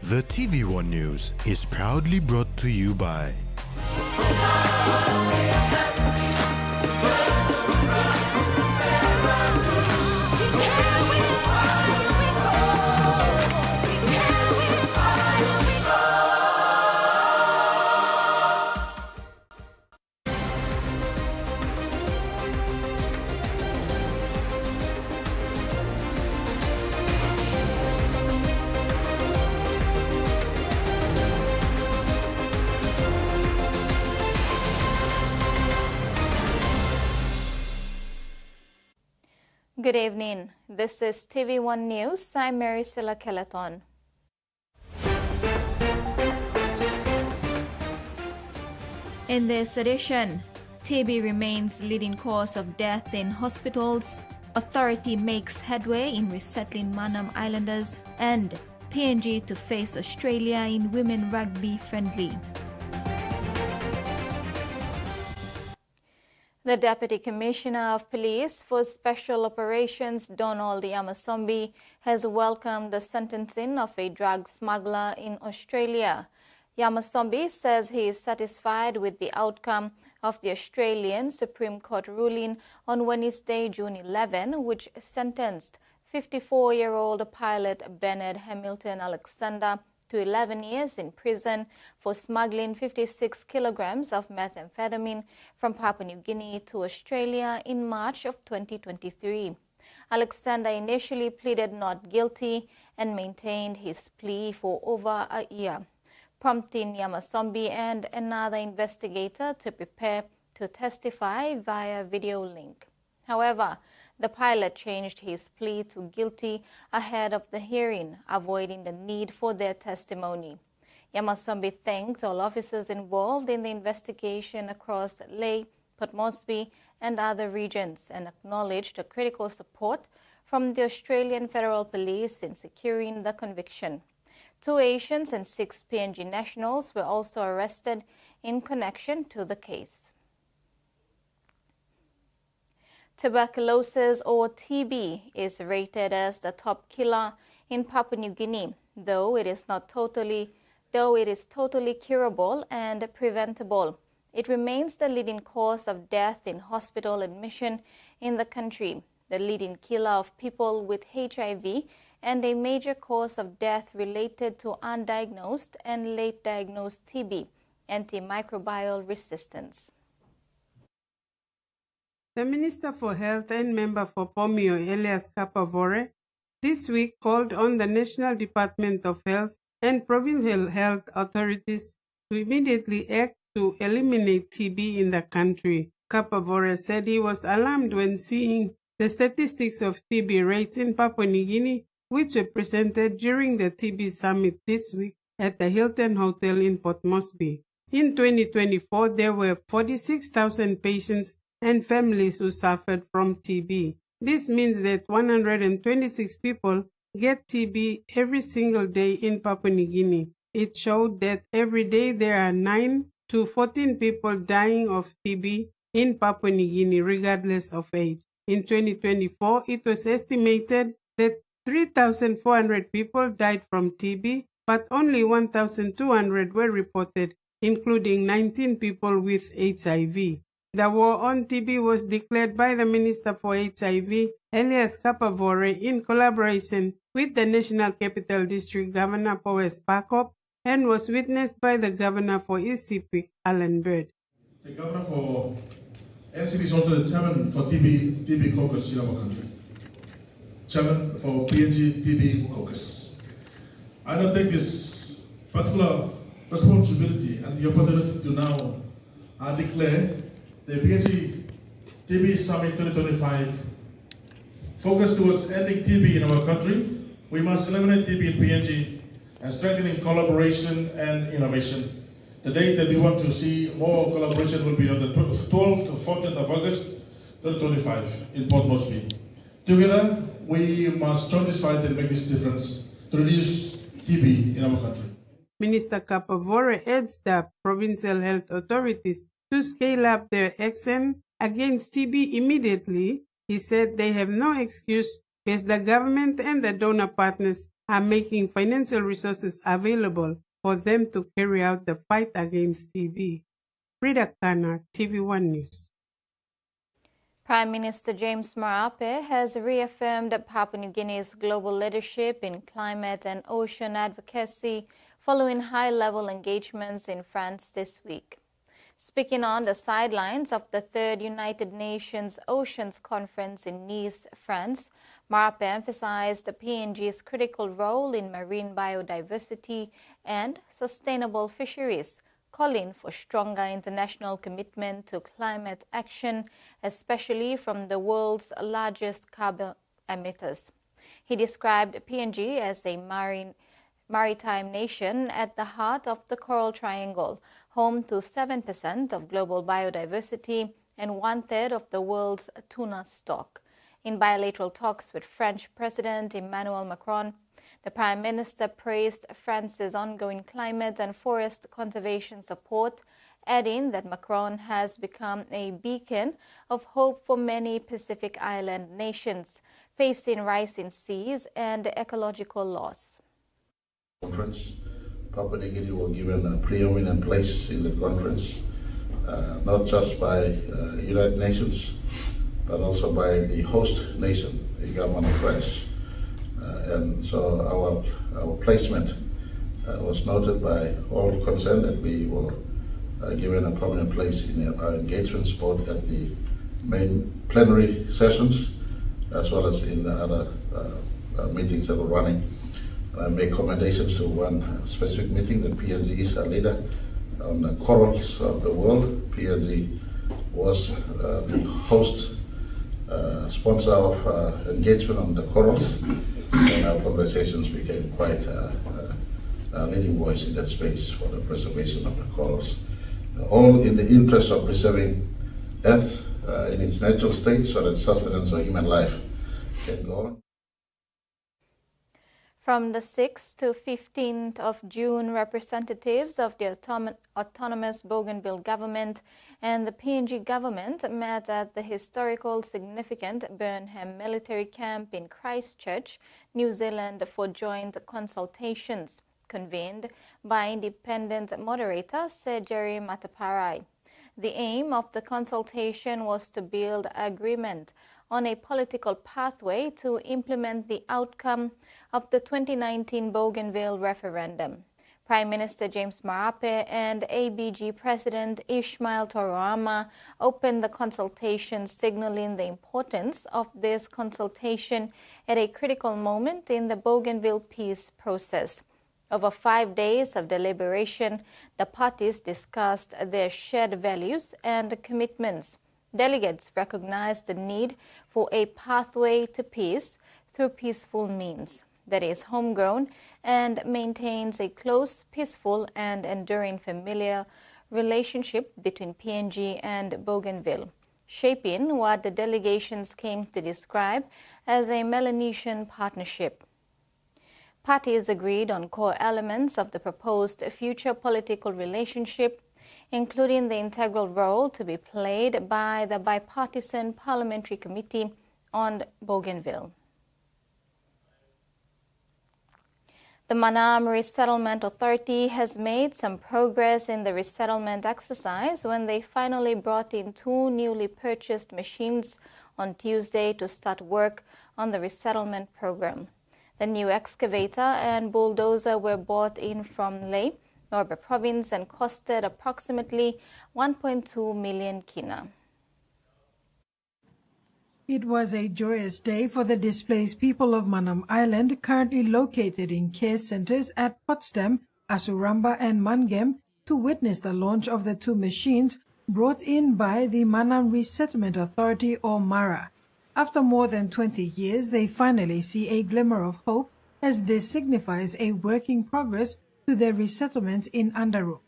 The TVWAN News is proudly brought to you by Good evening. This is TV1 News. I'm Maricela Keleton. In this edition, TB remains leading cause of death in hospitals, authority makes headway in resettling Manam Islanders, and PNG to face Australia in women rugby friendly. The Deputy Commissioner of Police for Special Operations, Donald Yamasombi, has welcomed the sentencing of a drug smuggler in Australia. Yamasombi says he is satisfied with the outcome of the Australian Supreme Court ruling on Wednesday, June 11, which sentenced 54-year-old pilot Bernard Hamilton Alexander to 11 years in prison for smuggling 56 kilograms of methamphetamine from Papua New Guinea to Australia in March of 2023. Alexander initially pleaded not guilty and maintained his plea for over a year, prompting Yamasombi and another investigator to prepare to testify via video link. However, the pilot changed his plea to guilty ahead of the hearing, avoiding the need for their testimony. Yamasombi thanked all officers involved in the investigation across Lae, Port Moresby, and other regions and acknowledged the critical support from the Australian Federal Police in securing the conviction. 2 Asians and 6 PNG nationals were also arrested in connection to the case. Tuberculosis, or TB, is rated as the top killer in Papua New Guinea, though it is totally curable and preventable. It remains the leading cause of death in hospital admission in the country, the leading killer of people with HIV, and a major cause of death related to undiagnosed and late diagnosed TB, antimicrobial resistance. The Minister for Health and member for Pomio, Elias Kapavore, this week called on the National Department of Health and provincial health authorities to immediately act to eliminate TB in the country. Kapavore said he was alarmed when seeing the statistics of TB rates in Papua New Guinea, which were presented during the TB summit this week at the Hilton Hotel in Port Moresby. In 2024, there were 46,000 patients and families who suffered from TB. This means that 126 people get TB every single day in Papua New Guinea. It showed that every day there are 9 to 14 people dying of TB in Papua New Guinea, regardless of age. In 2024, it was estimated that 3,400 people died from TB, but only 1,200 were reported, including 19 people with HIV. The war on TB was declared by the Minister for HIV, Elias Kapavore, in collaboration with the National Capital District Governor Powes Pakop, and was witnessed by the Governor for East Sepik, Alan Bird. The Governor for NCD is also the Chairman for TB caucus in our country. Chairman for PNG TB caucus. I don't take this particular responsibility and the opportunity to now declare the PNG TB Summit 2025 focused towards ending TB in our country. We must eliminate TB in PNG and strengthening collaboration and innovation. The date that we want to see more collaboration will be on the 12th to 14th of August 2025 in Port Moresby. Together, we must join this fight and make this difference to reduce TB in our country. Minister Kapavore urged the provincial health authorities to scale up their action against TB immediately. He said they have no excuse as the government and the donor partners are making financial resources available for them to carry out the fight against TB. Frida Kana, TV1 News. Prime Minister James Marape has reaffirmed Papua New Guinea's global leadership in climate and ocean advocacy following high-level engagements in France this week. Speaking on the sidelines of the third United Nations Oceans Conference in Nice, France, Marape emphasized the PNG's critical role in marine biodiversity and sustainable fisheries, calling for stronger international commitment to climate action, especially from the world's largest carbon emitters. He described PNG as a maritime nation at the heart of the Coral Triangle, home to 7% of global biodiversity and 1/3 of the world's tuna stock. In bilateral talks with French President Emmanuel Macron, the Prime Minister praised France's ongoing climate and forest conservation support, adding that Macron has become a beacon of hope for many Pacific Island nations facing rising seas and ecological loss. Conference, Papua New Guinea was given a preeminent place in the conference, not just by United Nations, but also by the host nation, the government of France. And so our placement was noted by all concerned that we were given a prominent place in our engagements, both at the main plenary sessions as well as in the other meetings that were running. I make commendations to one specific meeting that PNG is a leader on the corals of the world. PNG was the host sponsor of engagement on the corals, and our conversations became quite a leading voice in that space for the preservation of the corals, all in the interest of preserving Earth in its natural state so that sustenance of human life can go on. From the 6th to 15th of June, representatives of the autonomous Bougainville government and the PNG government met at the historical significant Burnham military camp in Christchurch, New Zealand for joint consultations convened by independent moderator Sir Jerry Mataparai. The aim of the consultation was to build agreement on a political pathway to implement the outcome of the 2019 Bougainville referendum. Prime Minister James Marape and ABG President Ismail Toroama opened the consultation, signaling the importance of this consultation at a critical moment in the Bougainville peace process. Over 5 days of deliberation, the parties discussed their shared values and commitments. Delegates recognized the need for a pathway to peace through peaceful means that is homegrown and maintains a close, peaceful, and enduring familial relationship between PNG and Bougainville, shaping what the delegations came to describe as a Melanesian partnership. Parties agreed on core elements of the proposed future political relationship, including the integral role to be played by the bipartisan Parliamentary Committee on Bougainville. The Manam Resettlement Authority has made some progress in the resettlement exercise when they finally brought in 2 newly purchased machines on Tuesday to start work on the resettlement program. The new excavator and bulldozer were bought in from Lae, Norba province, and costed approximately 1.2 million kina. It was a joyous day for the displaced people of Manam Island, currently located in care centers at Potsdam, Asuramba, and Mangem, to witness the launch of the 2 machines brought in by the Manam Resettlement Authority, or MARA. After more than 20 years, they finally see a glimmer of hope, as this signifies a working progress to their resettlement in Andaru.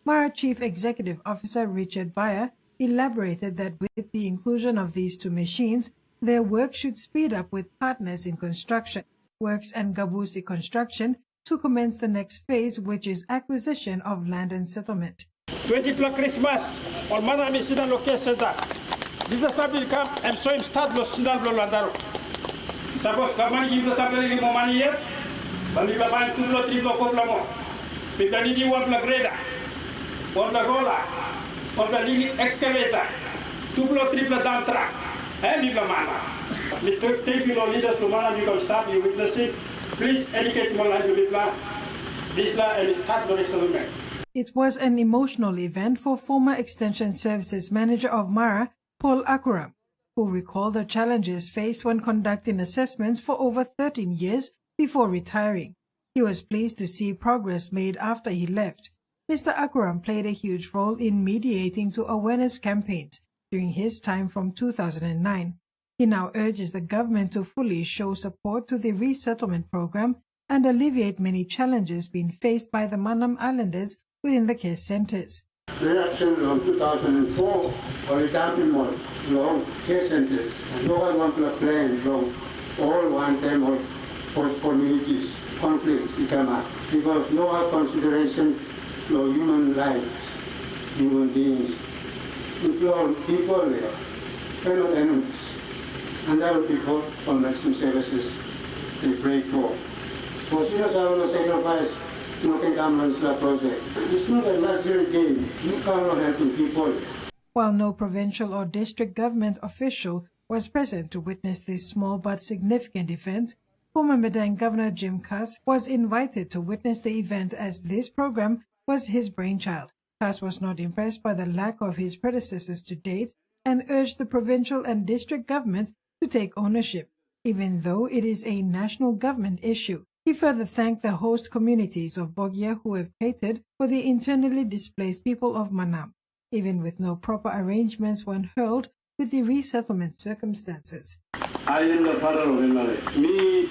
MARA Chief Executive Officer Richard Bayer elaborated that with the inclusion of these 2 machines, their work should speed up with partners in construction, works and Gabusi construction to commence the next phase, which is acquisition of land and settlement. 20 Christmas or Manam Sidal location. This is a camp and so start Sidal Blandaro. Suppose Kamani give the supply money yet. Balila ban tuplo triplo koplamo. Pitaniti one la greda. One la roller. One la lili excavator. Tuplo triplo dump truck. Libla mana. We take you leaders to Manam, you can start, you witness it. Please educate Manam to Libla, Disla, and start the resettlement. It was an emotional event for former Extension Services Manager of Mara, Paul Akuram, who recalled the challenges faced when conducting assessments for over 13 years before retiring. He was pleased to see progress made after he left. Mr. Akuram played a huge role in mediating to awareness campaigns during his time from 2009. He now urges the government to fully show support to the resettlement program and alleviate many challenges being faced by the Manam Islanders within the care centers. Reaction on 2004 or retirement long care centers. No one want to plan long. All one time or post communities conflict become up because no one consideration no human lives, human beings. People there, fellow enemies. And other people from maximum services they pray for. For serious sacrifice, no can come on the project. It's not a luxury game. You cannot help people. While no provincial or district government official was present to witness this small but significant event, former Medang Governor Jim Cass was invited to witness the event as this program was his brainchild. Cass was not impressed by the lack of his predecessors to date and urged the provincial and district government to take ownership, even though it is a national government issue. He further thanked the host communities of Bogia who have catered for the internally displaced people of Manam, even with no proper arrangements when hurled with the resettlement circumstances. I am the father of Emily. Me,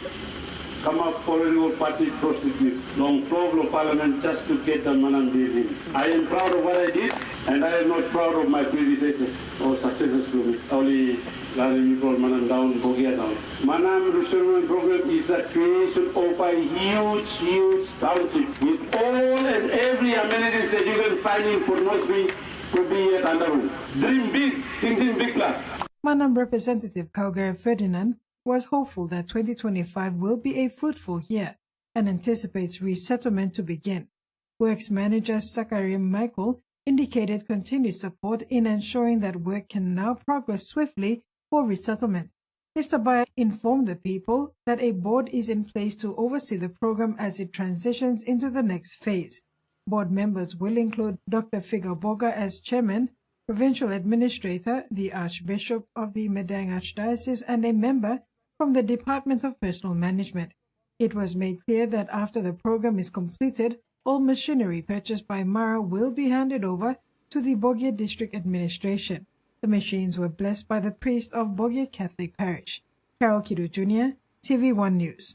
come up political party prostitute, long floor of parliament just to get the Manam deal in. I am proud of what I did, and I am not proud of my predecessors or successors to me. Only letting people Manam down, Bogia down. Manam resettlement program is the creation of a huge township with all and every amenities that you can find in Port Moresby could be at Andaru. Dream big, think big plan. Manam Representative Calgary Ferdinand was hopeful that 2025 will be a fruitful year and anticipates resettlement to begin. Works Manager Sakarim Michael indicated continued support in ensuring that work can now progress swiftly for resettlement. Mr. Bayer informed the people that a board is in place to oversee the program as it transitions into the next phase. Board members will include Dr. Figaboga as chairman, provincial administrator, the Archbishop of the Medang Archdiocese, and a member from the Department of Personal Management. It was made clear that after the program is completed, all machinery purchased by Mara will be handed over to the Bogia District Administration. The machines were blessed by the priest of Bogia Catholic Parish. Carol Kidu Jr., TVWAN News.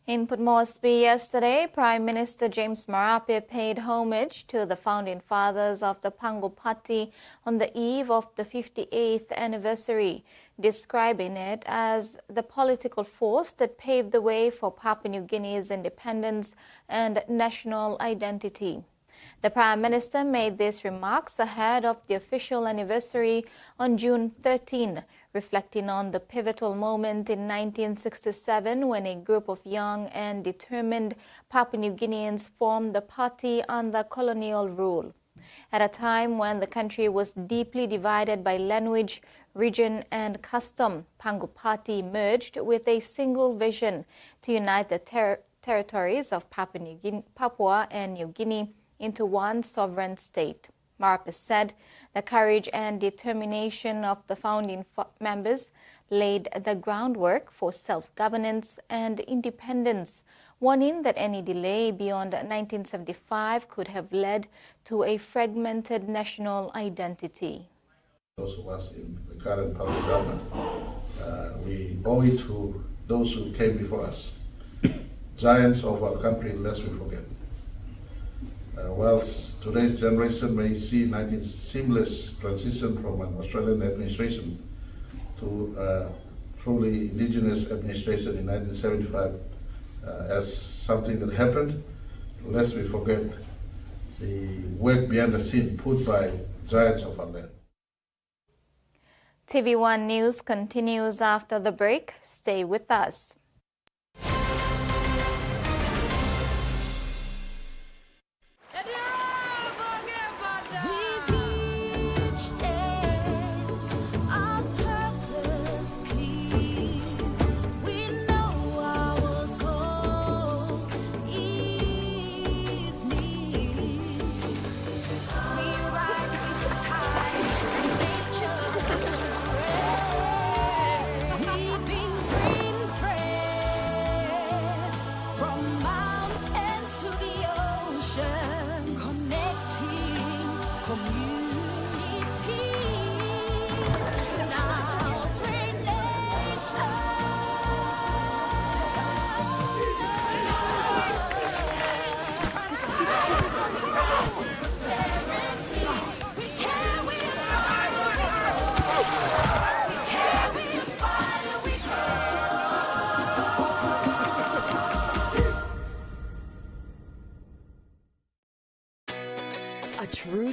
In Port Moresby yesterday, Prime Minister James Marape paid homage to the founding fathers of the Pangu Party on the eve of the 58th anniversary, describing it as the political force that paved the way for Papua New Guinea's independence and national identity. The Prime Minister made these remarks ahead of the official anniversary on June 13, reflecting on the pivotal moment in 1967 when a group of young and determined Papua New Guineans formed the party under colonial rule. At a time when the country was deeply divided by language, region and custom, Pangu Party emerged with a single vision to unite the territories of Papua and New Guinea into one sovereign state. Marape said the courage and determination of the founding members laid the groundwork for self-governance and independence, warning that any delay beyond 1975 could have led to a fragmented national identity. Those of us in the current public government, we owe it to those who came before us, giants of our country, lest we forget. Whilst today's generation may see 19 seamless transition from an Australian administration to a truly indigenous administration in 1975 as something that happened, lest we forget the work behind the scene put by giants of our land. TVWAN News continues after the break. Stay with us.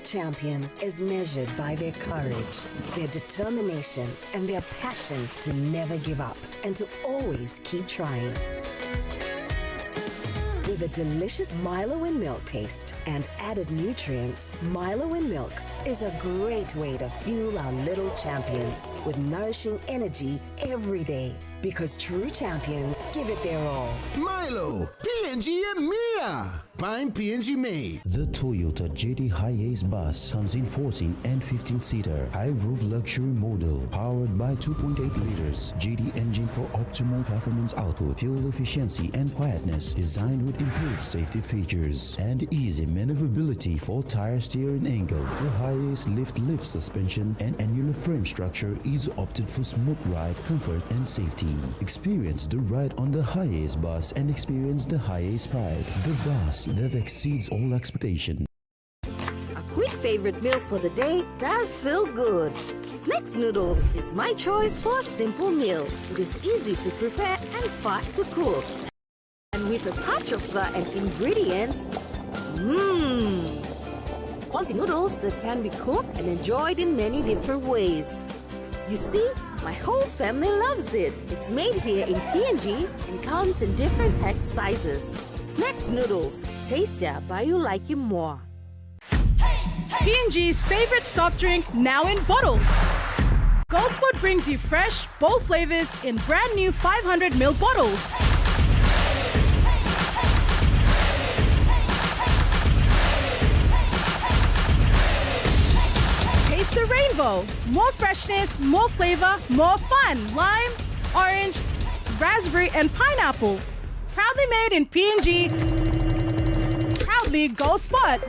champion is measured by their courage, their determination, and their passion to never give up and to always keep trying. With a delicious Milo in milk taste and added nutrients, Milo in milk is a great way to fuel our little champions with nourishing energy every day. Because true champions give it their all. Milo, PNG and Mia. Find PNG made. The Toyota JD Hi-Ace bus comes in 14 and 15-seater high-roof luxury model powered by 2.8 liters JD engine for optimal performance output, fuel efficiency and quietness, designed with improved safety features and easy maneuverability for tire steering angle. The Hi-Ace lift suspension and annular frame structure is opted for smooth ride, comfort and safety. Experience the ride on the Hi-Ace bus and experience the Hi-Ace pride, the bus that exceeds all expectation. A quick favorite meal for the day does feel good. Snacks noodles is my choice for a simple meal. It is easy to prepare and fast to cook. And with a touch of flour and ingredients, quality noodles that can be cooked and enjoyed in many different ways. You see, my whole family loves it. It's made here in PNG and comes in different pack sizes. Snacks noodles, tastier by you like you more. PNG's favorite soft drink now in bottles. Goldsport brings you fresh, bold flavors in brand new 500ml bottles. Taste the rainbow. More freshness, more flavor, more fun. Lime, orange, raspberry, and pineapple. Proudly made in PNG. Proudly Goldsport.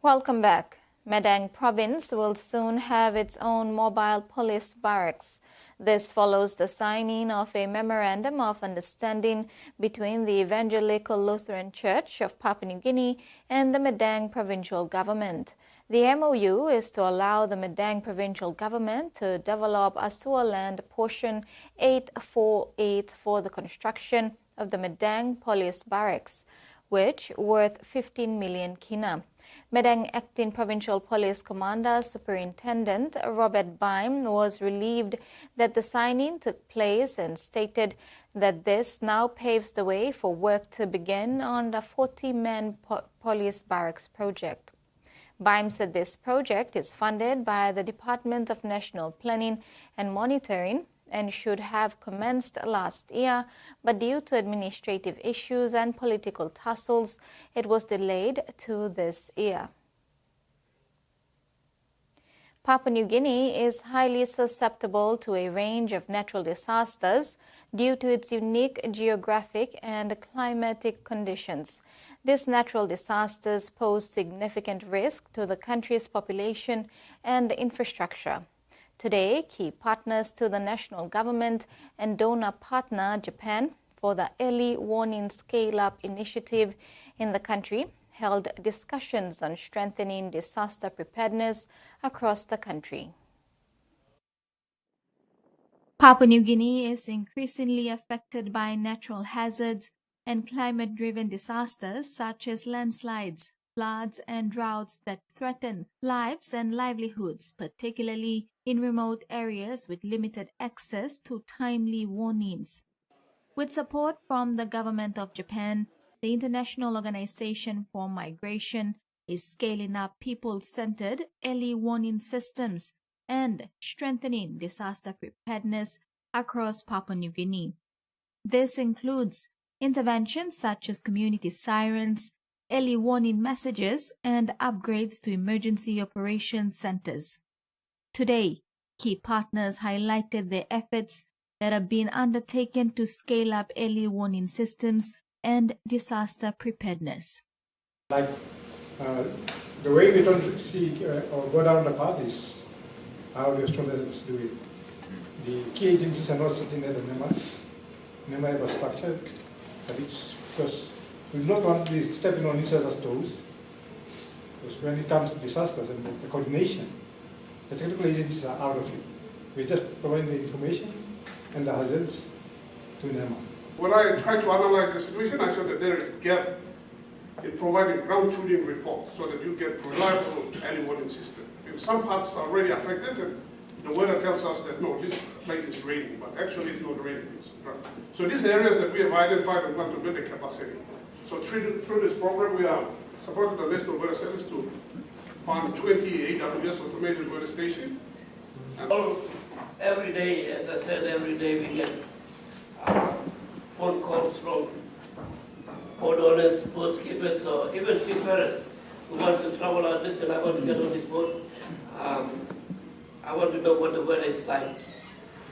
Welcome back. Madang province will soon have its own mobile police barracks. This follows the signing of a memorandum of understanding between the Evangelical Lutheran Church of Papua New Guinea and the Madang provincial government. The MOU is to allow the Madang provincial government to develop Asua Land Portion 848 for the construction of the Madang police barracks, which worth 15 million kina. Madang Acting Provincial Police Commander Superintendent Robert Baim was relieved that the signing took place and stated that this now paves the way for work to begin on the 40-man police barracks project. Baim said this project is funded by the Department of National Planning and Monitoring and should have commenced last year, but due to administrative issues and political tussles, it was delayed to this year. Papua New Guinea is highly susceptible to a range of natural disasters due to its unique geographic and climatic conditions. These natural disasters pose significant risk to the country's population and infrastructure. Today, key partners to the national government and donor partner Japan for the Early Warning Scale-Up initiative in the country held discussions on strengthening disaster preparedness across the country. Papua New Guinea is increasingly affected by natural hazards and climate-driven disasters such as landslides, floods, and droughts that threaten lives and livelihoods, particularly in remote areas with limited access to timely warnings. With support from the government of Japan, the International Organization for Migration is scaling up people-centered early warning systems and strengthening disaster preparedness across Papua New Guinea. This includes interventions such as community sirens, early warning messages, and upgrades to emergency operations centers. Today, key partners highlighted the efforts that have been undertaken to scale up early warning systems and disaster preparedness. Like the way we don't see or go down the path is how the students do it. The key agencies are not sitting at the NEMA have a structure, but it's because we do not want to be stepping on each other's toes. Because when it comes to disasters and the coordination, the technical agencies are out of it. We just provide the information and the hazards to NEMA. When I try to analyze the situation, I saw that there is a gap in providing ground truthing reports so that you get reliable early warning system. In some parts are already affected, and the weather tells us that no, this place is raining, but actually it's not raining, it's dry. So these areas that we have identified and want to build the capacity. So through this program, we are supporting the National Weather Service to fund 20 AWS automated weather stations. Every day, as I said, every day we get phone calls from boat owners, boat skippers, or even seafarers who wants to travel out this, and I want to get on this boat. I want to know what the weather is like.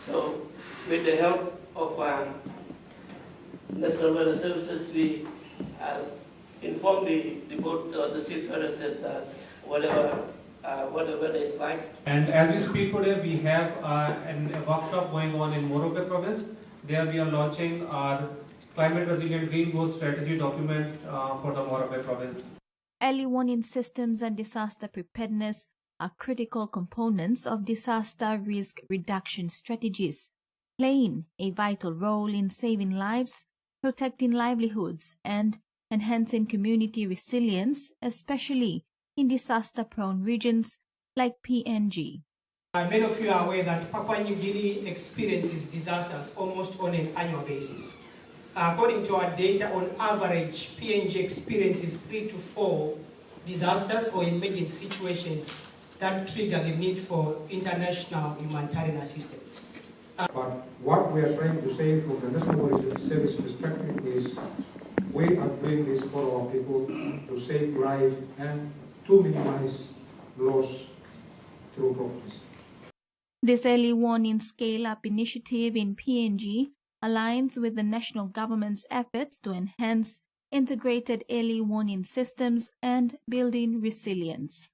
So with the help of National Weather Services, we inform the boat or the seafarers that what the weather is like. And as we speak today, we have a workshop going on in Morobe province. There we are launching our climate resilient green growth strategy document for the Morobe province. Early warning systems and disaster preparedness are critical components of disaster risk reduction strategies, playing a vital role in saving lives, protecting livelihoods, and enhancing community resilience, especially in disaster-prone regions like PNG. Many of you are aware that Papua New Guinea experiences disasters almost on an annual basis. According to our data, on average, PNG experiences 3 to 4 disasters or emergency situations that trigger the need for international humanitarian assistance. But what we are trying to say from the National Weather Service perspective is we are doing this for our people to save life and to minimize loss through properties. This early warning scale-up initiative in PNG aligns with the national government's efforts to enhance integrated early warning systems and building resilience.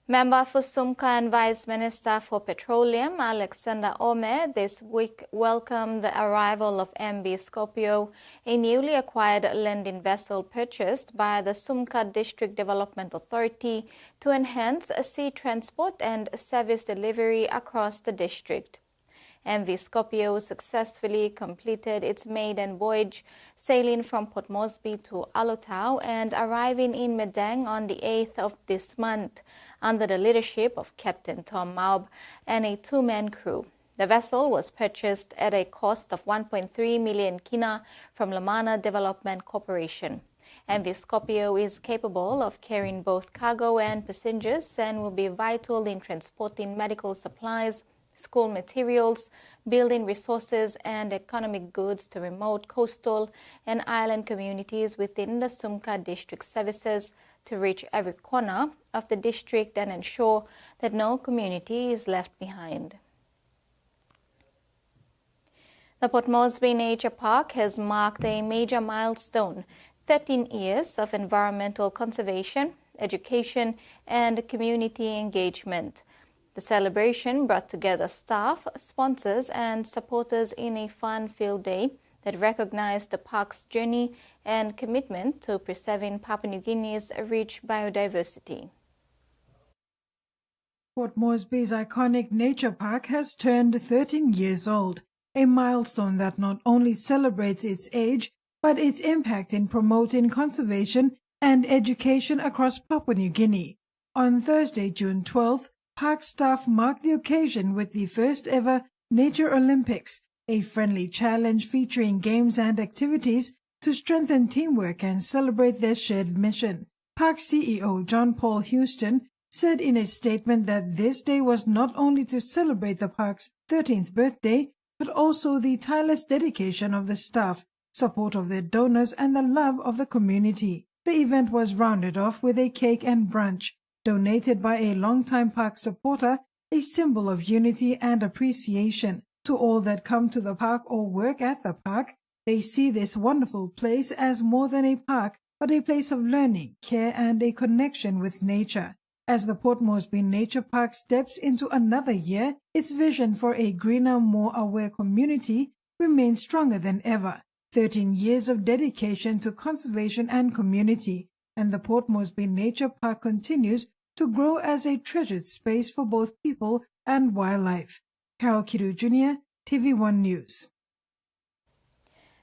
Member for Sumkar and Vice Minister for Petroleum Alexander Ome this week welcomed the arrival of MV Scorpio, a newly acquired landing vessel purchased by the Sumkar District Development Authority to enhance sea transport and service delivery across the district. MV Scorpio successfully completed its maiden voyage, sailing from Port Moresby to Alotau and arriving in Medang on the 8th of this month, under the leadership of Captain Tom Maub and a two-man crew. The vessel was purchased at a cost of 1.3 million kina from Lamana Development Corporation. MV Scorpio is capable of carrying both cargo and passengers and will be vital in transporting medical supplies, school materials, building resources, and economic goods to remote coastal and island communities within the Sumkar district services to reach every corner of the district and ensure that no community is left behind. The Port Moresby Nature Park has marked a major milestone, 13 years of environmental conservation, education, and community engagement. The celebration brought together staff, sponsors, and supporters in a fun-filled day that recognized the park's journey and commitment to preserving Papua New Guinea's rich biodiversity. Port Moresby's iconic nature park has turned 13 years old, a milestone that not only celebrates its age, but its impact in promoting conservation and education across Papua New Guinea. On Thursday, June 12th, park staff marked the occasion with the first ever Nature Olympics, a friendly challenge featuring games and activities to strengthen teamwork and celebrate their shared mission. Park CEO John Paul Houston said in a statement that this day was not only to celebrate the park's 13th birthday, but also the tireless dedication of the staff, support of their donors, and the love of the community. The event was rounded off with a cake and brunch, donated by a longtime park supporter, a symbol of unity and appreciation. To all that come to the park or work at the park, they see this wonderful place as more than a park, but a place of learning, care, and a connection with nature. As the Port Moresby Nature Park steps into another year, its vision for a greener, more aware community remains stronger than ever. 13 years of dedication to conservation and community, and the Port Moresby Nature Park continues to grow as a treasured space for both people and wildlife. Carol Kiru Jr., TVWAN News.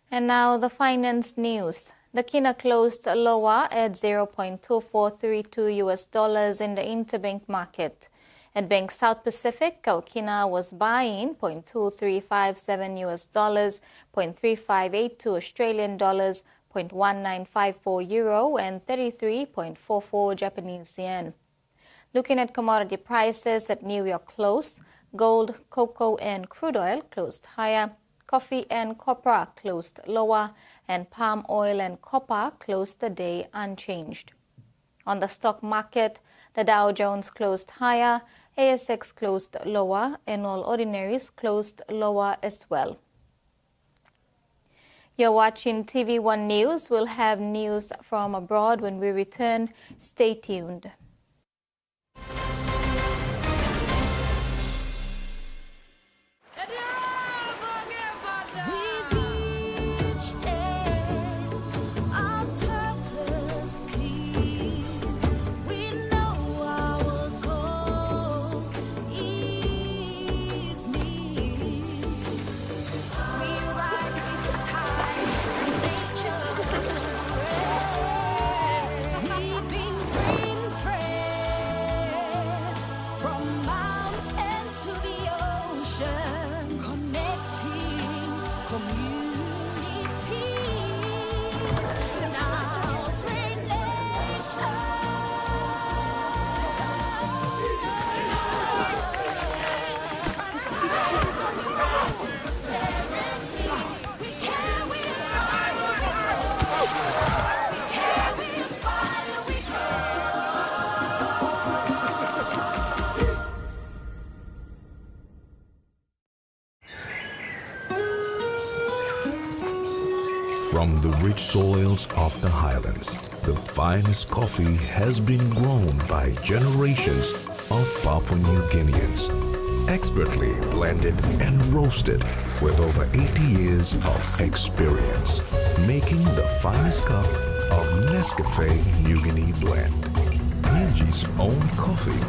And now the finance news. The Kina closed lower at $0.2432 in the interbank market. At Bank South Pacific, Kina was buying $0.2357 $0.3582 Australian dollars, $0.1954 euro, and 33.44 Japanese yen. Looking at commodity prices at New York close, gold, cocoa, and crude oil closed higher. Coffee and copra closed lower, and palm oil and copper closed the day unchanged. On the stock market, the Dow Jones closed higher, ASX closed lower, and all ordinaries closed lower as well. You're watching TV1 News. We'll have news from abroad when we return. Stay tuned. From the rich soils of the highlands, the finest coffee has been grown by generations of Papua New Guineans, expertly blended and roasted with over 80 years of experience, making the finest cup of Nescafe New Guinea blend, PNG's own coffee.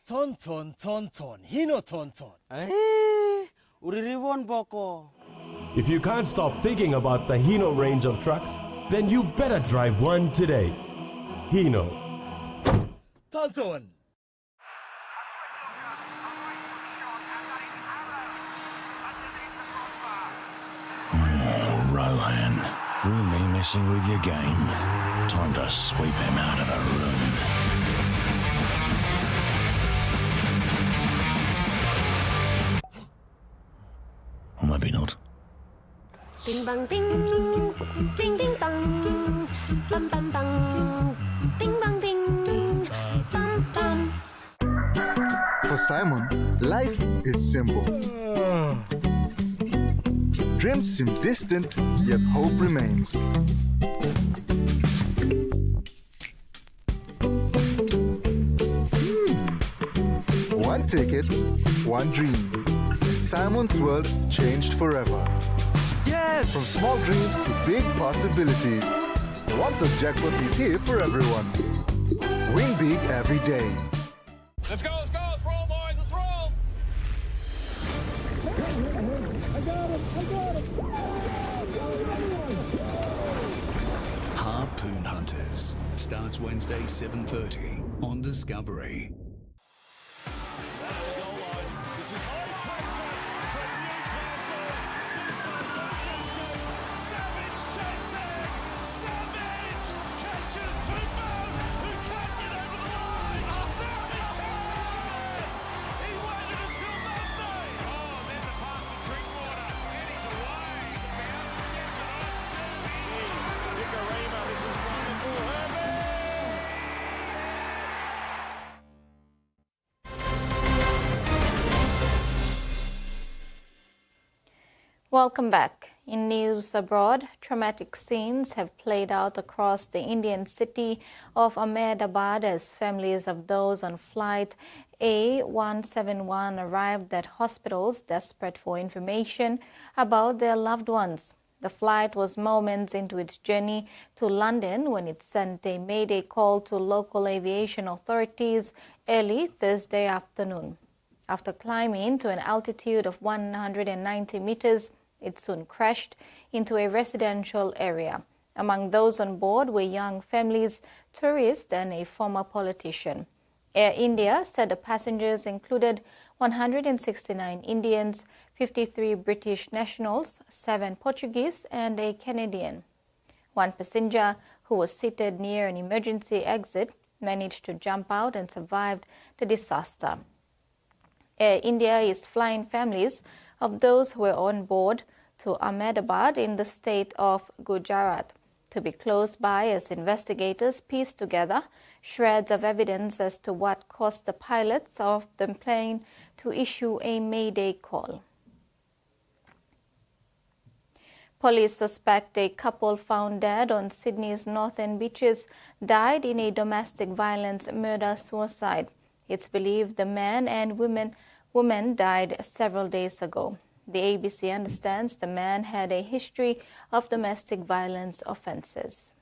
Ton, hino ton. Uririwon boko. If you can't stop thinking about the Hino range of trucks, then you better drive one today. Hino. Ton. Rohan, really messing with your game. Time to sweep him out of the room. Or maybe not. Ding bang ding, ding ding bang, bam bam bang, ding bang ding, bam bam. For Simon, life is simple. Dreams seem distant, yet hope remains. One ticket, one dream. Simon's world changed forever. Yes! From small dreams to big possibilities. Wanted jackpot is here for everyone. Win big every day. Let's go, let's roll, boys, let's roll! I got him! Harpoon Hunters starts Wednesday 7:30 on Discovery. Welcome back. In news abroad, traumatic scenes have played out across the Indian city of Ahmedabad as families of those on flight A171 arrived at hospitals desperate for information about their loved ones. The flight was moments into its journey to London when it sent a mayday call to local aviation authorities early Thursday afternoon. After climbing to an altitude of 190 meters, it soon crashed into a residential area. Among those on board were young families, tourists, and a former politician. Air India said the passengers included 169 Indians, 53 British nationals, 7 Portuguese, and a Canadian. One passenger, who was seated near an emergency exit, managed to jump out and survived the disaster. Air India is flying families of those who were on board to Ahmedabad in the state of Gujarat to be close by as investigators piece together shreds of evidence as to what caused the pilots of the plane to issue a mayday call. Police suspect a couple found dead on Sydney's northern beaches died in a domestic violence murder-suicide. It's believed the man and woman died several days ago. The ABC understands the man had a history of domestic violence offences.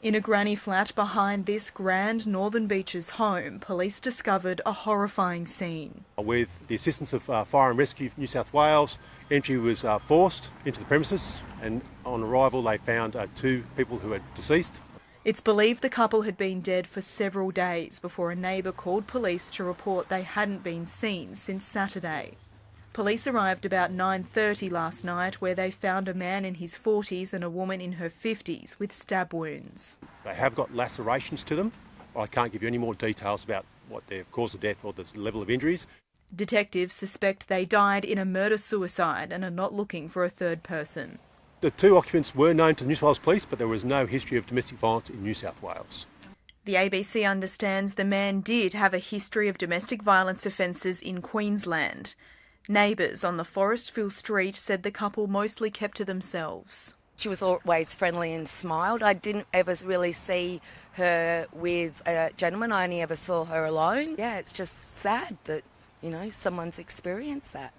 In a granny flat behind this grand Northern Beaches home, police discovered a horrifying scene. With the assistance of Fire and Rescue New South Wales, entry was forced into the premises, and on arrival they found 2 people who had deceased. It's believed the couple had been dead for several days before a neighbour called police to report they hadn't been seen since Saturday. Police arrived about 9:30 last night, where they found a man in his 40s and a woman in her 50s with stab wounds. They have got lacerations to them. I can't give you any more details about what their cause of death or the level of injuries. Detectives suspect they died in a murder-suicide and are not looking for a third person. The 2 occupants were known to the New South Wales Police, but there was no history of domestic violence in New South Wales. The ABC understands the man did have a history of domestic violence offences in Queensland. Neighbours on the Forestville street said the couple mostly kept to themselves. She was always friendly and smiled. I didn't ever really see her with a gentleman. I only ever saw her alone. Yeah, it's just sad that, someone's experienced that.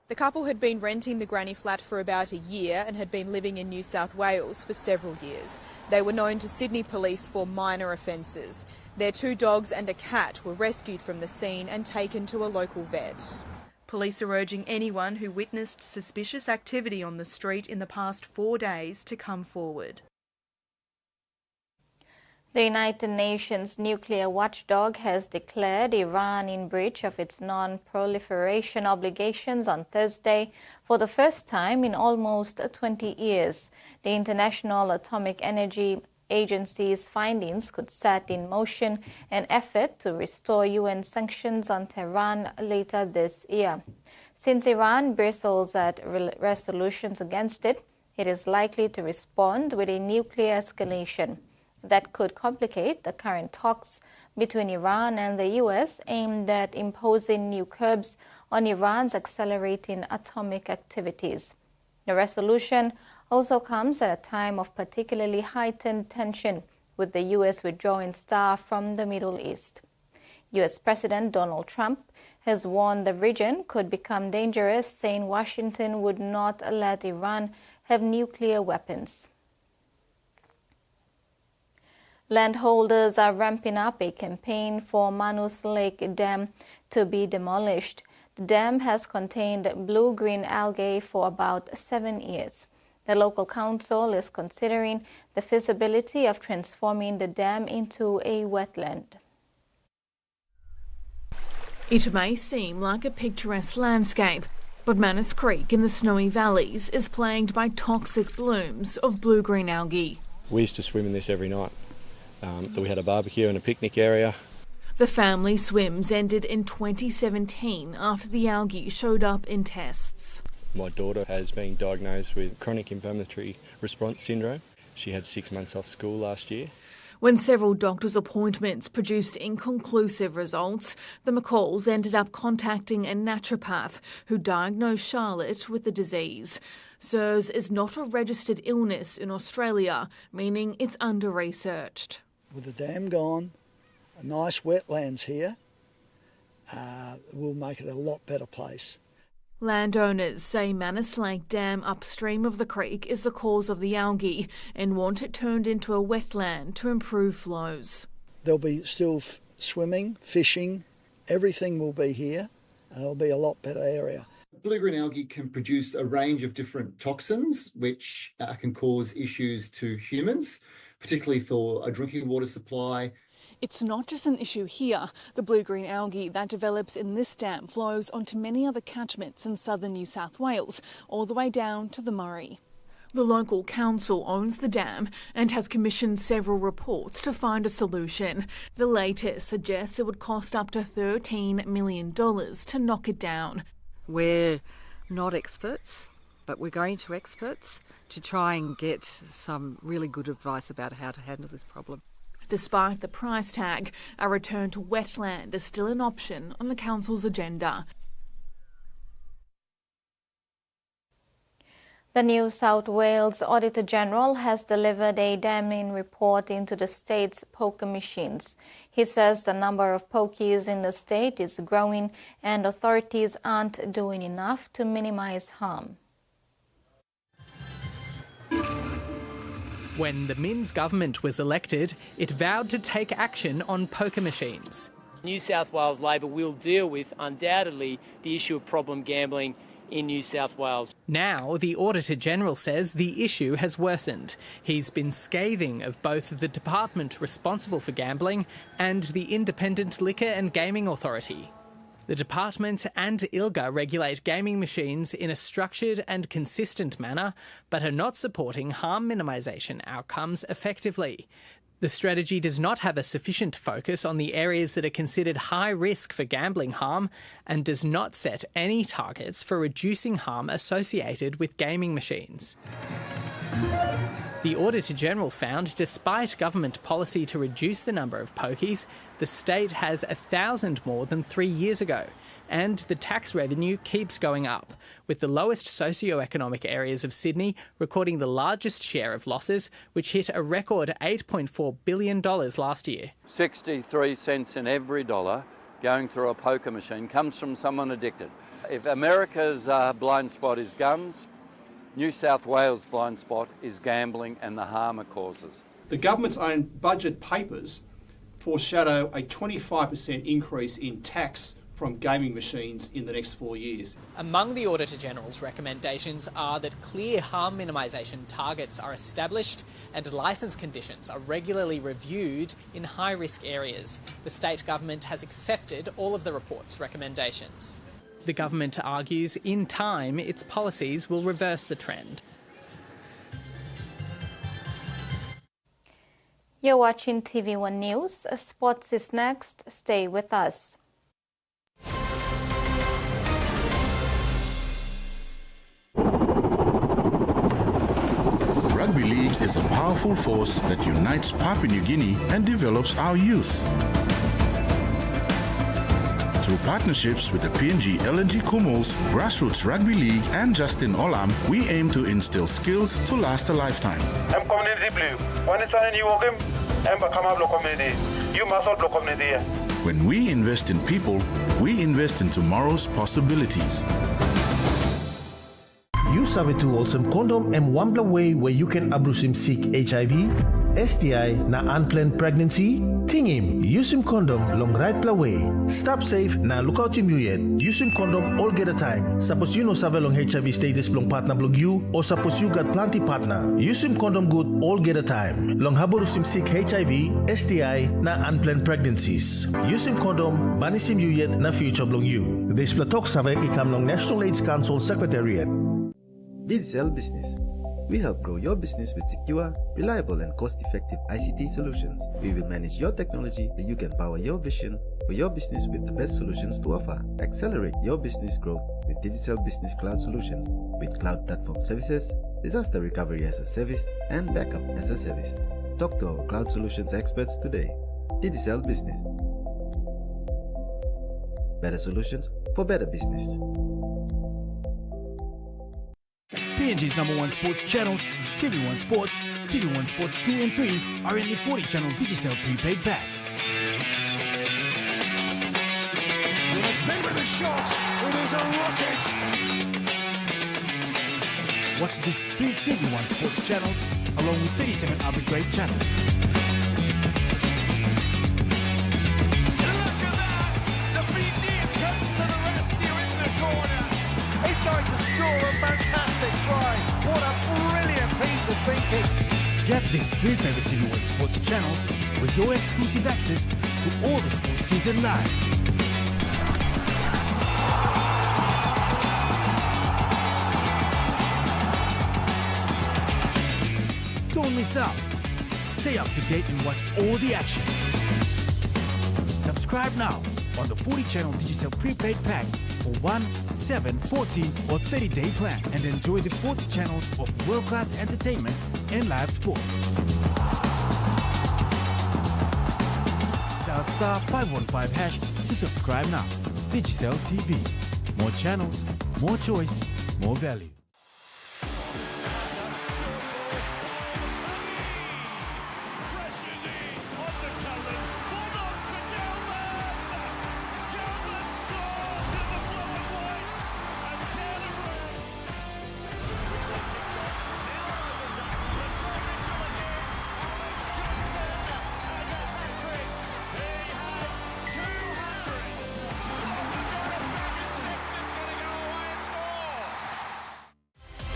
The couple had been renting the granny flat for about a year and had been living in New South Wales for several years. They were known to Sydney Police for minor offences. Their 2 dogs and a cat were rescued from the scene and taken to a local vet. Police are urging anyone who witnessed suspicious activity on the street in the past 4 days to come forward. The United Nations nuclear watchdog has declared Iran in breach of its non-proliferation obligations on Thursday for the first time in almost 20 years. The International Atomic Energy Agency's findings could set in motion an effort to restore UN sanctions on Tehran later this year. Since Iran bristles at resolutions against it, it is likely to respond with a nuclear escalation that could complicate the current talks between Iran and the US aimed at imposing new curbs on Iran's accelerating atomic activities. The resolution also comes at a time of particularly heightened tension, with the US withdrawing staff from the Middle East. US President Donald Trump has warned the region could become dangerous, saying Washington would not let Iran have nuclear weapons. Landholders are ramping up a campaign for Manus Lake Dam to be demolished. The dam has contained blue-green algae for about 7 years. The local council is considering the feasibility of transforming the dam into a wetland. It may seem like a picturesque landscape, but Manus Creek in the Snowy Valleys is plagued by toxic blooms of blue-green algae. We used to swim in this every night. We had a barbecue and a picnic area. The family swims ended in 2017 after the algae showed up in tests. My daughter has been diagnosed with chronic inflammatory response syndrome. She had 6 months off school last year. When several doctors' appointments produced inconclusive results, the McCalls ended up contacting a naturopath who diagnosed Charlotte with the disease. SIRS is not a registered illness in Australia, meaning it's under-researched. With the dam gone, a nice wetlands here, will make it a lot better place. Landowners say Manus Lake Dam upstream of the creek is the cause of the algae and want it turned into a wetland to improve flows. There'll be still swimming, fishing, everything will be here and it'll be a lot better area. Blue-green algae can produce a range of different toxins which can cause issues to humans, particularly for a drinking water supply. It's not just an issue here. The blue-green algae that develops in this dam flows onto many other catchments in southern New South Wales, all the way down to the Murray. The local council owns the dam and has commissioned several reports to find a solution. The latest suggests it would cost up to $13 million to knock it down. We're not experts, but we're going to experts to try and get some really good advice about how to handle this problem. Despite the price tag, a return to wetland is still an option on the council's agenda. The New South Wales Auditor General has delivered a damning report into the state's poker machines. He says the number of pokies in the state is growing and authorities aren't doing enough to minimise harm. When the Minns government was elected, it vowed to take action on poker machines. New South Wales Labor will deal with, undoubtedly, the issue of problem gambling in New South Wales. Now, the Auditor General says the issue has worsened. He's been scathing of both the department responsible for gambling and the Independent Liquor and Gaming Authority. The department and ILGA regulate gaming machines in a structured and consistent manner, but are not supporting harm minimisation outcomes effectively. The strategy does not have a sufficient focus on the areas that are considered high risk for gambling harm and does not set any targets for reducing harm associated with gaming machines. The Auditor General found, despite government policy to reduce the number of pokies, the state has 1,000 more than 3 years ago, and the tax revenue keeps going up, with the lowest socio-economic areas of Sydney recording the largest share of losses, which hit a record $8.4 billion last year. 63 cents in every dollar going through a poker machine comes from someone addicted. If America's blind spot is guns, New South Wales' blind spot is gambling and the harm it causes. The government's own budget papers foreshadow a 25% increase in tax from gaming machines in the next 4 years. Among the Auditor General's recommendations are that clear harm minimisation targets are established and licence conditions are regularly reviewed in high-risk areas. The state government has accepted all of the report's recommendations. The government argues in time its policies will reverse the trend. You're watching TVWAN News. Sports is next. Stay with us. Rugby League is a powerful force that unites Papua New Guinea and develops our youth. Through partnerships with the PNG LNG Kumals, Grassroots Rugby League and Justin Olam, we aim to instill skills to last a lifetime. I'm community blue. When it's a new welcome, I'm a community. You must also community. When we invest in people, we invest in tomorrow's possibilities. Use Savetu Olsem condom and one way where you can abrusim seek HIV, STI na unplanned pregnancy. Tingim, use him condom long right plaway. Stop safe na look out him you yet. Use him condom all get a time. Suppose you know save long HIV status long partner blog you or suppose you got plenty partner. Use him condom good all get a time. Long haborus him seek HIV, STI na unplanned pregnancies. Use him condom banis him you yet na future blog you. This platok save ikam long National AIDS Council Secretariat. Digital Business. We help grow your business with secure, reliable and cost-effective ICT solutions. We will manage your technology so you can power your vision for your business with the best solutions to offer. Accelerate your business growth with Digital Business Cloud Solutions with cloud platform services, disaster recovery as a service and backup as a service. Talk to our cloud solutions experts today. Digicel Business. Better solutions for better business. PNG's #1 sports channels, TV1 Sports, TV1 Sports 2 and 3 are in the 40-channel Digicel prepaid pack. With a spin with a shot, it is a rocket! Watch these 3 TV1 Sports channels along with 37 other great channels. Going to score a fantastic try. What a brilliant piece of thinking. Get these 3 favorite TV1 Sports channels with your exclusive access to all the sports season live. Don't miss out. Stay up to date and watch all the action. Subscribe now on the 40-channel Digicel prepaid pack for 1, 7, 40 or 30-day plan and enjoy the 40 channels of world-class entertainment and live sports. Dial *515# to subscribe now. Digicel TV. More channels, more choice, more value.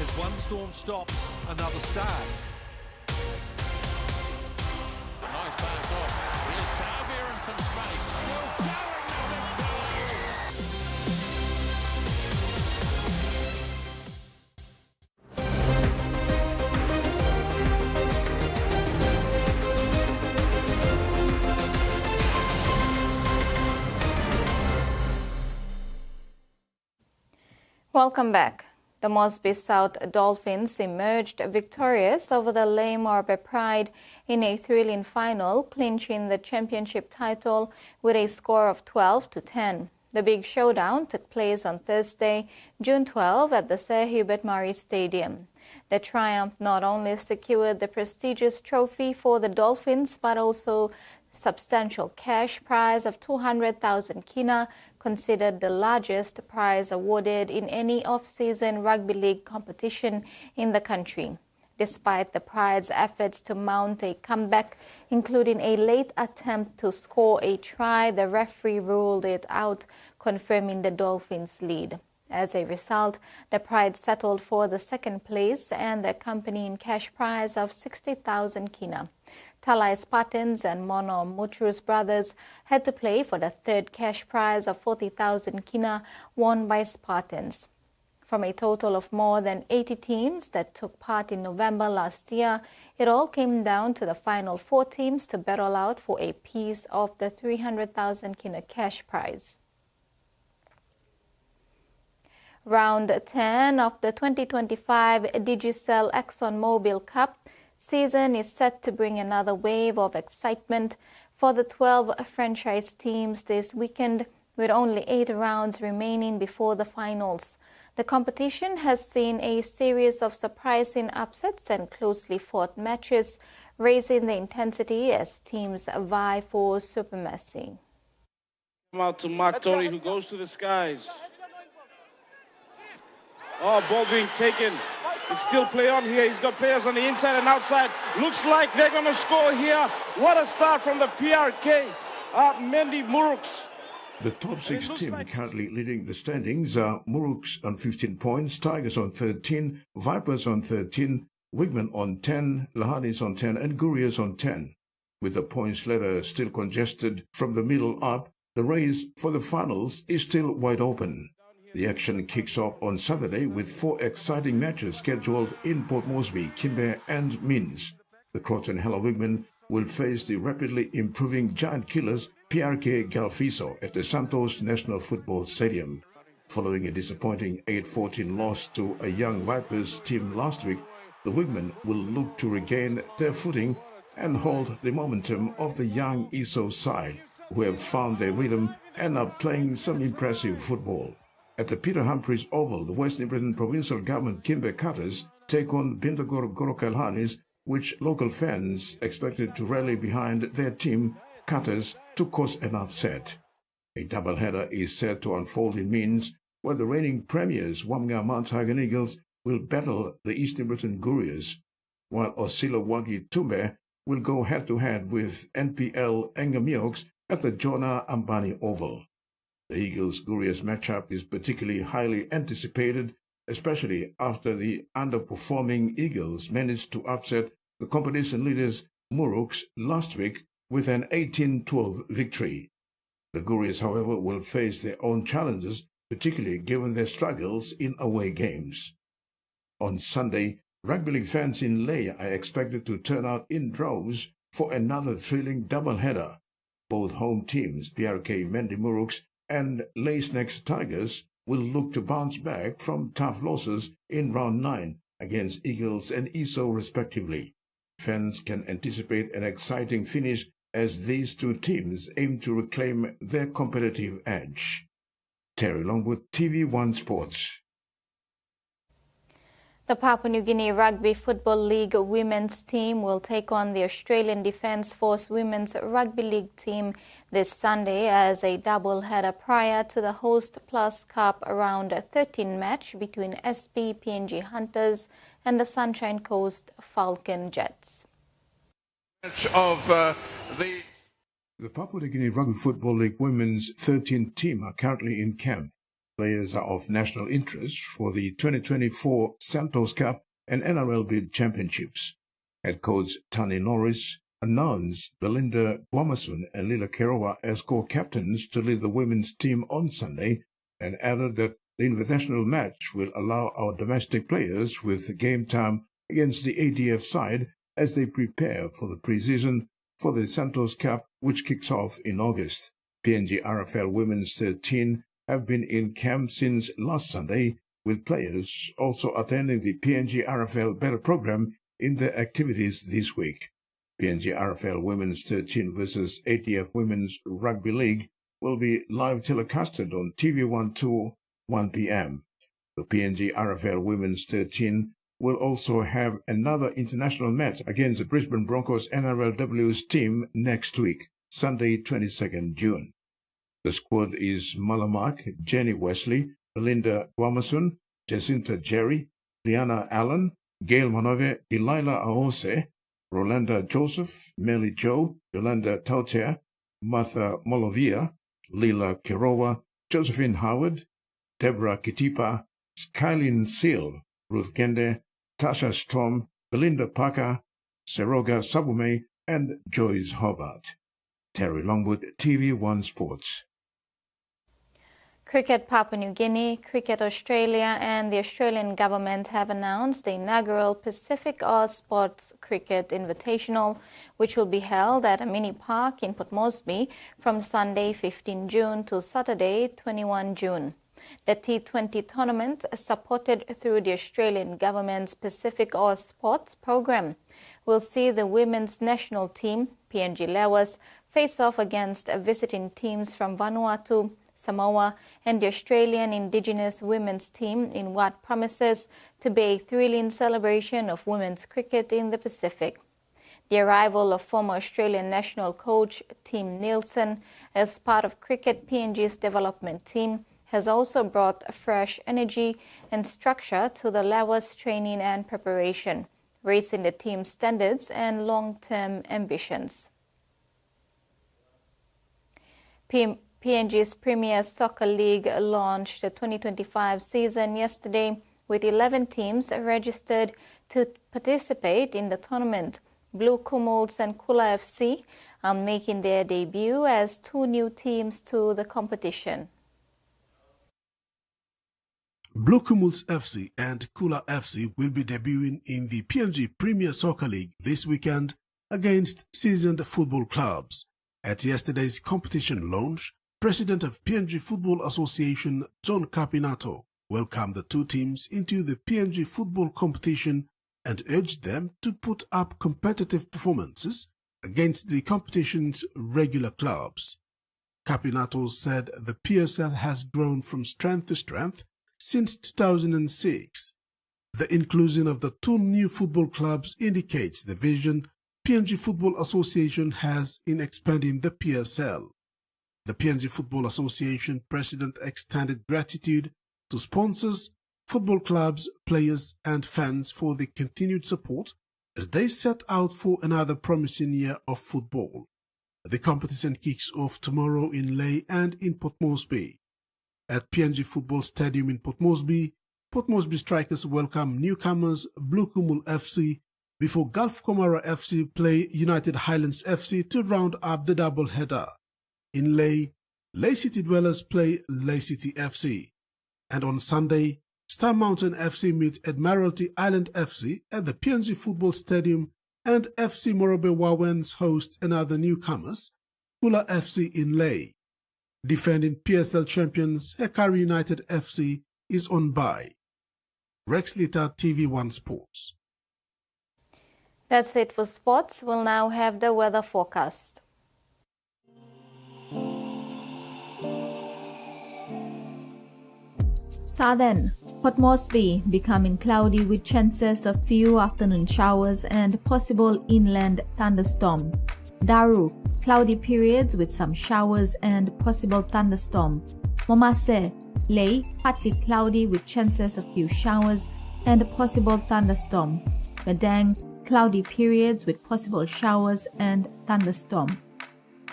As one storm stops, another starts. Nice pass off. Here's Savia and some space. Still Welcome back. The Mosby South Dolphins emerged victorious over the Leimorbe Pride in a thrilling final, clinching the championship title with a score of 12-10. The big showdown took place on Thursday, June 12 at the Sir Hubert Murray Stadium. The triumph not only secured the prestigious trophy for the Dolphins, but also substantial cash prize of 200,000 kina, considered the largest prize awarded in any off-season rugby league competition in the country. Despite the Pride's efforts to mount a comeback, including a late attempt to score a try, the referee ruled it out, confirming the Dolphins' lead. As a result, the Pride settled for the second place and the accompanying cash prize of 60,000 kina. Talai Spartans and Mono Mutrus brothers had to play for the third cash prize of 40,000 kina, won by Spartans. From a total of more than 80 teams that took part in November last year, it all came down to the final 4 teams to battle out for a piece of the 300,000 kina cash prize. Round 10 of the 2025 Digicel ExxonMobil Cup season is set to bring another wave of excitement for the 12 franchise teams this weekend, with only 8 rounds remaining before the finals. The competition has seen a series of surprising upsets and closely fought matches, raising the intensity as teams vie for supremacy. Come out to Mark Torrey, who goes to the skies. Oh, ball being taken. It's still play on here. He's got players on the inside and outside. Looks like they're going to score here. What a start from the PRK. Mendy Muruks. The top 6 team currently leading the standings are Muruks on 15 points, Tigers on 13, Vipers on 13, Wigman on 10, Lahanis on 10, and Gurias on 10. With the points ladder still congested from the middle up, the race for the finals is still wide open. The action kicks off on Saturday with 4 exciting matches scheduled in Port Moresby, Kimbe and Minns. The Croton Hello Wigman will face the rapidly improving Giant Killers PRK Galfiso at the Santos National Football Stadium. Following a disappointing 8-14 loss to a young Vipers team last week, the Wigmen will look to regain their footing and hold the momentum of the young ESO side, who have found their rhythm and are playing some impressive football. At the Peter Humphreys Oval, the West Indian Provincial Government Kimber Cutters take on Bintagor Gorokalhanis, which local fans expected to rally behind their team, Cutters, to cause an upset. A doubleheader is set to unfold in Means, where the reigning premiers Wamnga Mount Hagen Eagles will battle the Eastern Britain Gurias, while Osilo Wagi Tumbe will go head-to-head with NPL Engamioks at the Jonah Ambani Oval. The Eagles-Gurias matchup is particularly highly anticipated, especially after the underperforming Eagles managed to upset the competition leaders Muruks last week with an 18-12 victory. The Gurias, however, will face their own challenges, particularly given their struggles in away games. On Sunday, rugby league fans in Leh are expected to turn out in droves for another thrilling doubleheader. Both home teams, PRK Mendi Muruks and Leh Snakes Tigers, will look to bounce back from tough losses in round 9 against Eagles and ESO respectively. Fans can anticipate an exciting finish as these two teams aim to reclaim their competitive edge. Terry Longwood, TVWAN Sports. The Papua New Guinea Rugby Football League women's team will take on the Australian Defence Force Women's Rugby League team this Sunday as a double-header prior to the Host Plus Cup Round 13 match between SP PNG Hunters and the Sunshine Coast Falcon Jets. The Papua New Guinea Rugby Football League Women's 13 team are currently in camp. Players are of national interest for the 2024 Santos Cup and NRL Bid Championships. Head coach Tani Norris announced Belinda Guamasun and Lila Keroa as co-captains to lead the women's team on Sunday, and added that the invitational match will allow our domestic players with game time against the ADF side as they prepare for the pre-season for the Santos Cup, which kicks off in August. PNG RFL Women's 13 have been in camp since last Sunday, with players also attending the PNG RFL Better program in their activities this week. PNG RFL Women's 13 versus ATF Women's Rugby League will be live telecasted on TVWAN 2, 1 p.m. The PNG RFL Women's 13 will also have another international match against the Brisbane Broncos NRLW's team next week, Sunday 22nd June. The squad is Malamak, Jenny Wesley, Belinda Guamasun, Jacinta Jerry, Liana Allen, Gail Manove, Delilah Aose, Rolanda Joseph, Melly Joe, Yolanda Tautea, Martha Molovia, Lila Keroa, Josephine Howard, Deborah Kitipa, Skylin Seal, Ruth Gende, Tasha Strom, Belinda Parker, Seroga Sabume, and Joyce Hobart. Terry Longwood, TVWAN Sports. Cricket Papua New Guinea, Cricket Australia and the Australian government have announced the inaugural Pacific Oz Sports Cricket Invitational, which will be held at a mini park in Port Moresby from Sunday 15 June to Saturday 21 June. The T20 tournament, supported through the Australian government's Pacific Oz Sports program, will see the women's national team, PNG Lewas, face off against visiting teams from Vanuatu, Samoa and the Australian Indigenous women's team in what promises to be a thrilling celebration of women's cricket in the Pacific. The arrival of former Australian national coach Tim Nielsen as part of Cricket PNG's development team has also brought fresh energy and structure to the Lewas training and preparation, raising the team's standards and long-term ambitions. PNG's Premier Soccer League launched the 2025 season yesterday with 11 teams registered to participate in the tournament. Blue Kumuls and Kula FC are making their debut as two new teams to the competition. Blue Kumuls FC and Kula FC will be debuting in the PNG Premier Soccer League this weekend against seasoned football clubs. At yesterday's competition launch, President of PNG Football Association John Capinato welcomed the two teams into the PNG football competition and urged them to put up competitive performances against the competition's regular clubs. Capinato said the PSL has grown from strength to strength since 2006. The inclusion of the 2 new football clubs indicates the vision PNG Football Association has in expanding the PSL. The PNG Football Association president extended gratitude to sponsors, football clubs, players and fans for the continued support as they set out for another promising year of football. The competition kicks off tomorrow in Lae and in Port Moresby. At PNG Football Stadium in Port Moresby Strikers welcome newcomers Blue Kumul FC before Gulf Komara FC play United Highlands FC to round up the double-header. In Lae City Dwellers play Lae City FC. And on Sunday, Star Mountain FC meet Admiralty Island FC at the PNG Football Stadium, and FC Morobe Wawens host another newcomers, Kula FC in Lae. Defending PSL champions Hekari United FC is on bye. Rex Litter, TV1 Sports. That's it for sports. We'll now have the weather forecast. Southern Port Moresby becoming cloudy with chances of few afternoon showers and possible inland thunderstorm. Daru, cloudy periods with some showers and possible thunderstorm. Momase, Lae, partly cloudy with chances of few showers and possible thunderstorm. Madang, cloudy periods with possible showers and thunderstorm.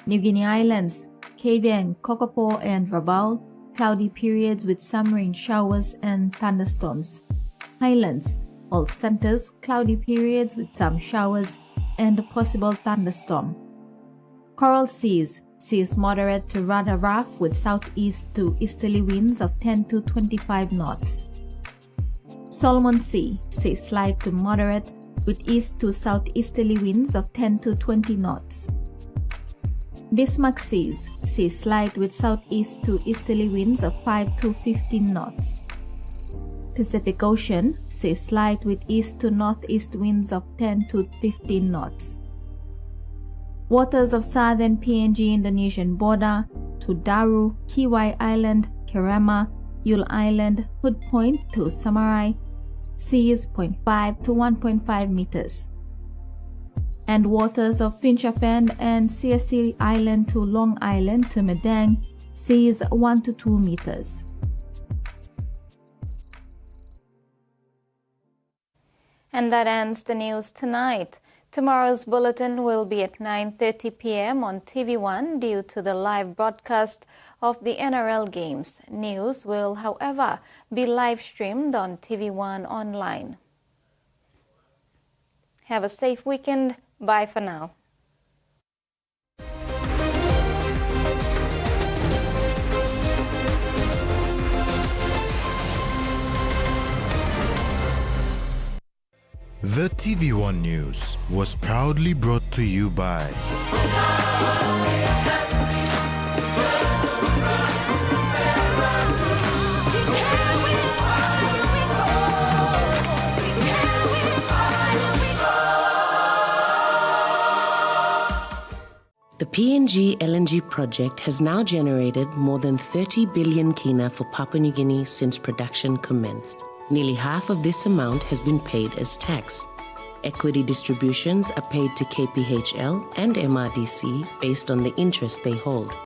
New Guinea Islands, Kavieng, Kokopo and Rabaul, cloudy periods with some rain showers and thunderstorms. Highlands, all centers, cloudy periods with some showers and a possible thunderstorm. Coral Seas, seas moderate to rather rough with southeast to easterly winds of 10 to 25 knots. Solomon Sea, seas slight to moderate with east to southeasterly winds of 10 to 20 knots. Bismarck Seas, seas slight with southeast to easterly winds of 5 to 15 knots. Pacific Ocean, seas slight with east to northeast winds of 10 to 15 knots. Waters of southern PNG Indonesian border to Daru, Kiwai Island, Kerema, Yule Island, Hood Point to Samarai, seas 0.5 to 1.5 meters. And waters of Finchafan and CSC Island to Long Island to Madang, seas 1 to 2 meters. And that ends the news tonight. Tomorrow's bulletin will be at 9:30 p.m. on TV1 due to the live broadcast of the NRL games. News will, however, be live streamed on TV1 online. Have a safe weekend. Bye for now. The TVWAN News was proudly brought to you by The PNG LNG project has now generated more than 30 billion kina for Papua New Guinea since production commenced. Nearly half of this amount has been paid as tax. Equity distributions are paid to KPHL and MRDC based on the interest they hold.